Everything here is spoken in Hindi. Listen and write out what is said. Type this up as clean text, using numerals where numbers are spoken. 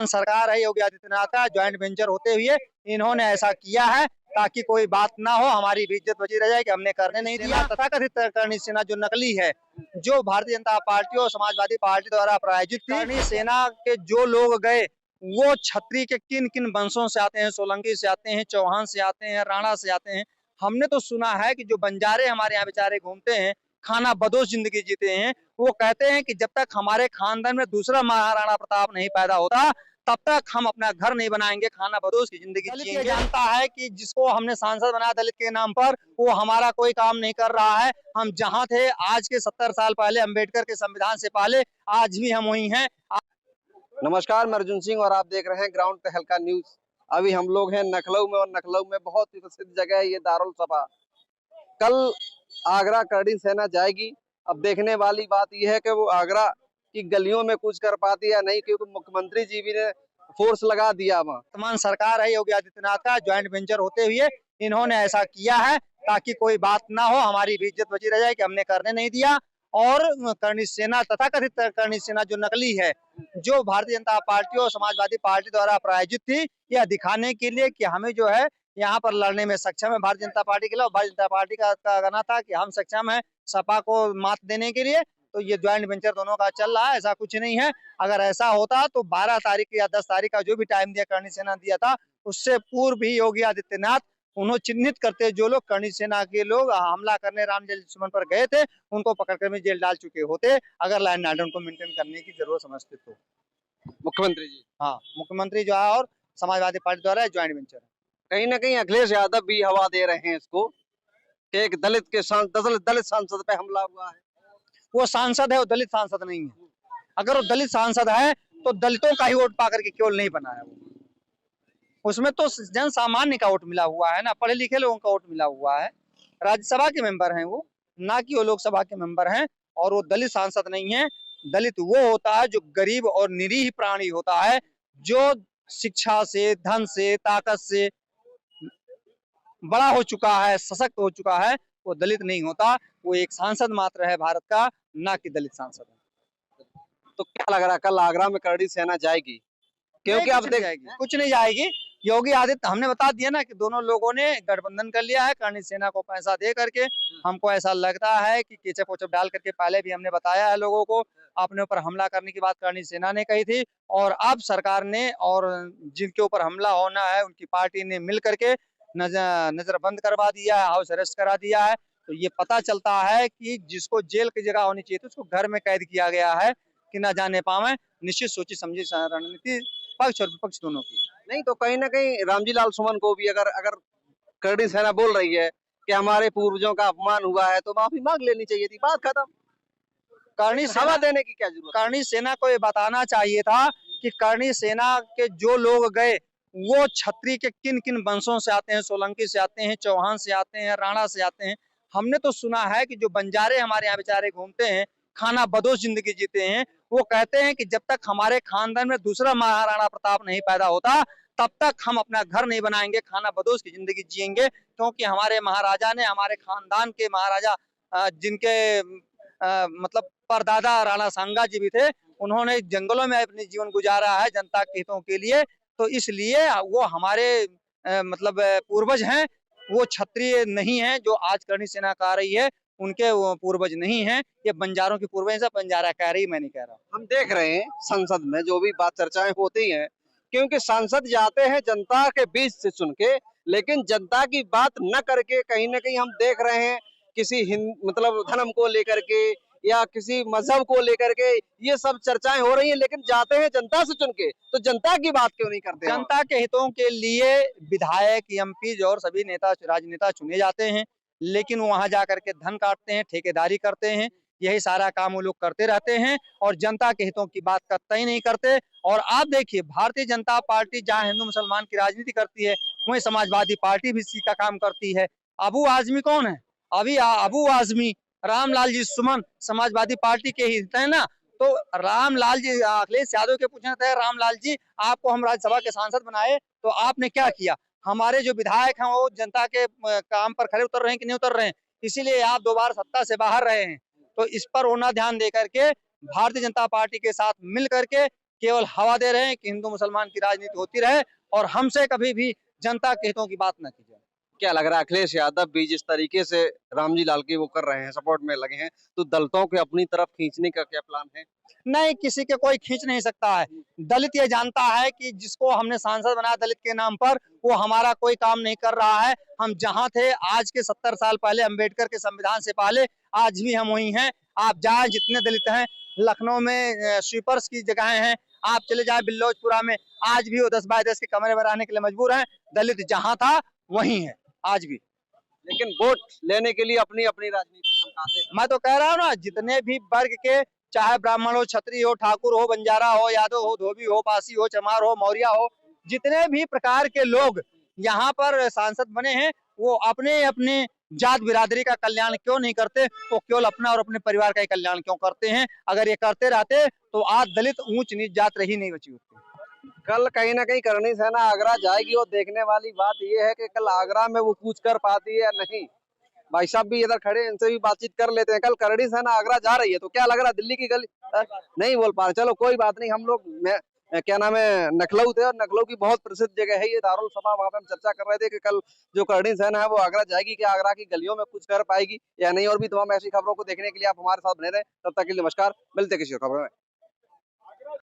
सरकार है योगी आदित्यनाथ का ज्वाइंट वेंचर होते हुए इन्होंने ऐसा किया है ताकि कोई बात ना हो, हमारी भी इज्जत बची रह जाए कि हमने करने नहीं दिया। तथाकथित करणी सेना जो नकली है, जो भारतीय जनता पार्टी और समाजवादी पार्टी द्वारा प्रायोजित थी। करणी सेना के जो लोग गए वो छत्री के किन किन वंशों से आते हैं, सोलंकी से आते हैं, चौहान से आते हैं, राणा से आते हैं। हमने तो सुना है कि जो बंजारे हमारे यहाँ बेचारे घूमते हैं, खाना बदोश जिंदगी जीते हैं, वो कहते हैं कि जब तक हमारे खानदान में दूसरा महाराणा प्रताप नहीं पैदा होता तब तक हम अपना घर नहीं बनाएंगे, खाना बदोश की जिंदगी जिएंगे। जानता है कि जिसको हमने सांसद बनाया दलित के नाम पर, वो हमारा कोई काम नहीं कर रहा है। हम जहां थे आज के 70 साल पहले, अंबेडकर के संविधान से पहले, आज भी हम वही हैं। नमस्कार, मैं अर्जुन सिंह और आप देख रहे हैं ग्राउंड तहलका न्यूज। अभी हम लोग हैं नखलऊ में, और नखलऊ में बहुत ही प्रसिद्ध जगह है ये दारुल सभा। कल आगरा करणी सेना जाएगी। अब देखने वाली बात यह है कि वो आगरा की गलियों में कुछ कर पाती है या नहीं, क्योंकि मुख्यमंत्री जी भी ने फोर्स लगा दिया। वर्तमान सरकार है योगी आदित्यनाथ का ज्वाइंट वेंचर होते हुए इन्होंने ऐसा किया है ताकि कोई बात ना हो, हमारी भी इज्जत बची रह जाए कि हमने करने नहीं दिया। और करणी सेना, तथाकथित करणी सेना जो नकली है, जो भारतीय जनता पार्टी और समाजवादी पार्टी द्वारा प्रायोजित थी, यह दिखाने के लिए कि हमें जो है यहाँ पर लड़ने में सक्षम है भारतीय जनता पार्टी के लिए। भारतीय जनता पार्टी का कहना था कि हम सक्षम है सपा को मात देने के लिए। तो ये ज्वाइंट वेंचर दोनों का चल रहा है, ऐसा कुछ नहीं है। अगर ऐसा होता तो 12 तारीख या 10 तारीख का जो भी टाइम दिया करणी सेना दिया था, उससे पूर्व भी योगी आदित्यनाथ उन्होंने चिन्हित करते जो लोग करणी सेना के लोग हमला करने राम जन्मस्थल पर गए थे, उनको पकड़कर में जेल डाल चुके होते, अगर लाइन ऑर्डर को मेंटेन करने की जरूरत समझते तो। मुख्यमंत्री जी, हाँ, मुख्यमंत्री जो है और समाजवादी पार्टी द्वारा ज्वाइंट वेंचर है। कहीं ना कहीं अखिलेश यादव भी हवा दे रहे हैं इसको कि एक दलित सांसद पे हमला हुआ है। वो सांसद है, वो दलित सांसद नहीं है। अगर वो दलित सांसद है तो दलितों का ही वोट पा करके केवल नहीं बना है वो, उसमें तो जन सामान्य का वोट मिला हुआ है ना, पढ़े लिखे लोगों का वोट मिला हुआ है। राज्यसभा के मेंबर हैं वो, ना कि वो लोकसभा के मेंबर हैं। और वो दलित सांसद नहीं है। दलित वो होता है जो गरीब और निरीह प्राणी होता है, जो शिक्षा से, धन से, ताकत से बड़ा हो चुका है, सशक्त हो चुका है, वो दलित नहीं होता। वो एक सांसद मात्र है भारत का, ना कि दलित सांसद है। तो क्या लग रहा है कल आगरा में करणी सेना जाएगी? क्योंकि आप जाएगी, कुछ नहीं जाएगी। योगी आदित्य, हमने बता दिया ना कि दोनों लोगों ने गठबंधन कर लिया है करणी सेना को पैसा दे करके। हमको ऐसा लगता है कि केचप ओचप डाल करके, पहले भी हमने बताया है लोगों को, अपने ऊपर हमला करने की बात करणी सेना ने कही थी। और अब सरकार ने और जिनके ऊपर हमला होना है उनकी पार्टी ने मिल करके नजरबंद करवा दिया है, हाउस अरेस्ट करा दिया है। तो ये पता चलता है कि जिसको जेल की जगह होनी चाहिए थी उसको घर में कैद किया गया है कि ना जाने पावे। निश्चित सोची समझी रणनीति पक्ष और विपक्ष दोनों की। नहीं तो कहीं ना कहीं रामजी लाल सुमन को भी अगर करणी सेना बोल रही है कि हमारे पूर्वजों का अपमान हुआ है तो माफी मांग लेनी चाहिए थी, बात खत्म। करणी सेना देने की क्या जरूरत? करणी सेना को ये बताना चाहिए था कि करणी सेना के जो लोग गए वो छत्री के किन किन वंशों से आते हैं, सोलंकी से आते हैं, चौहान से आते हैं, राणा से आते हैं। हमने तो सुना है कि जो बंजारे हमारे यहाँ बेचारे घूमते हैं, खाना बदोश जिंदगी जीते हैं, वो कहते हैं कि जब तक हमारे खानदान में दूसरा महाराणा प्रताप नहीं पैदा होता तब तक हम अपना घर नहीं बनाएंगे, खाना बदोश की जिंदगी जिएंगे। क्योंकि हमारे महाराजा ने, हमारे खानदान के महाराजा जिनके मतलब परदादा राणा सांगा जी भी थे, उन्होंने जंगलों में अपनी जीवन गुजारा है जनता के हितों के लिए। तो इसलिए वो हमारे मतलब पूर्वज हैं, वो क्षत्रिय नहीं है जो आज करणी सेना का रही है, उनके वो पूर्वज नहीं है। ये बंजारों की पूर्वज है, बंजारा कह रही, मैं नहीं कह रहा। हम देख रहे हैं संसद में जो भी बात चर्चाएं होती हैं, क्योंकि सांसद जाते हैं जनता के बीच से सुन के, लेकिन जनता की बात न करके कहीं ना कहीं हम देख रहे हैं किसी मतलब धर्म को लेकर के या किसी मजहब को लेकर के ये सब चर्चाएं हो रही हैं, लेकिन जाते हैं जनता से चुन के, तो जनता की बात क्यों नहीं करते? जनता के हितों के लिए विधायक, एमपी और सभी नेता, राजनेता चुने जाते हैं, लेकिन वहां जाकर के धन काटते हैं, ठेकेदारी करते हैं, यही सारा काम वो लोग करते रहते हैं और जनता के हितों की बात कतई नहीं करते। और आप देखिए, भारतीय जनता पार्टी जहाँ हिंदू मुसलमान की राजनीति करती है, वहीं समाजवादी पार्टी भी इसी का काम करती है। अबू आजमी कौन है? अभी अबू आजमी रामलाल जी सुमन समाजवादी पार्टी के ही है ना। तो रामलाल जी, अखिलेश यादव के पूछना था, रामलाल जी आपको हम राज्यसभा के सांसद बनाए तो आपने क्या किया? हमारे जो विधायक हैं वो जनता के काम पर खड़े उतर रहे हैं कि नहीं उतर रहे हैं? इसीलिए आप 2 बार सत्ता से बाहर रहे हैं। तो इस पर होना ध्यान दे करके भारतीय जनता पार्टी के साथ मिल करके केवल हवा दे रहे हैं कि हिंदू मुसलमान की राजनीति होती रहे और हमसे कभी भी जनता के हितों की बात न की जाए। क्या लग रहा है अखिलेश यादव भी जिस तरीके से रामजी लाल की वो कर रहे हैं, सपोर्ट में लगे हैं, तो दलितों के अपनी तरफ खींचने का क्या प्लान है? नहीं, किसी के कोई खींच नहीं सकता है। दलित ये जानता है कि जिसको हमने सांसद बनाया दलित के नाम पर, वो हमारा कोई काम नहीं कर रहा है। हम जहाँ थे आज के 70 साल पहले, अम्बेडकर के संविधान से पहले, आज भी हम वही हैं। आप जाए, जितने दलित हैं, लखनऊ में स्वीपर्स की जगहें हैं, आप चले जाए बिल्लौचपुरा में, आज भी वो 10 बाय 10 के कमरे में रहने के लिए मजबूर हैं। दलित जहाँ था वही है आज भी। लेकिन वोट लेने के लिए अपनी अपनी राजनीति चमकाते हैं। मैं तो कह रहा हूँ ना, जितने भी वर्ग के, चाहे ब्राह्मण हो, क्षत्रिय हो, ठाकुर हो, बंजारा हो, यादव हो, धोबी हो, पासी हो, चमार हो, मौर्य हो, जितने भी प्रकार के लोग यहाँ पर सांसद बने हैं, वो अपने अपने जात बिरादरी का कल्याण क्यों नहीं करते? वो केवल अपना और अपने परिवार का ही कल्याण क्यों करते हैं? अगर ये करते रहते तो आज दलित ऊंच नीच जात रही नहीं बची होती। कल कहीं ना कहीं करणी सेना आगरा जाएगी और देखने वाली बात यह है कि कल आगरा में वो पूछ कर पाती है या नहीं। भाई साहब भी इधर खड़े, इनसे भी बातचीत कर लेते हैं। कल करणी सेना आगरा जा रही है तो क्या लग रहा है, दिल्ली की गली नहीं बोल पा रहे, चलो कोई बात नहीं। हम लोग क्या नाम है, नखलऊ थे और नखलऊ की बहुत प्रसिद्ध जगह है ये दारुल सभा, वहां पे हम चर्चा कर रहे थे कि कल जो करणी सेना है वो आगरा जाएगी, क्या आगरा की गलियों में कुछ कर पाएगी या नहीं। और भी तमाम ऐसी खबरों को देखने के लिए आप हमारे साथ बने रहे। तब तक के लिए नमस्कार, मिलते किसी और खबरों में।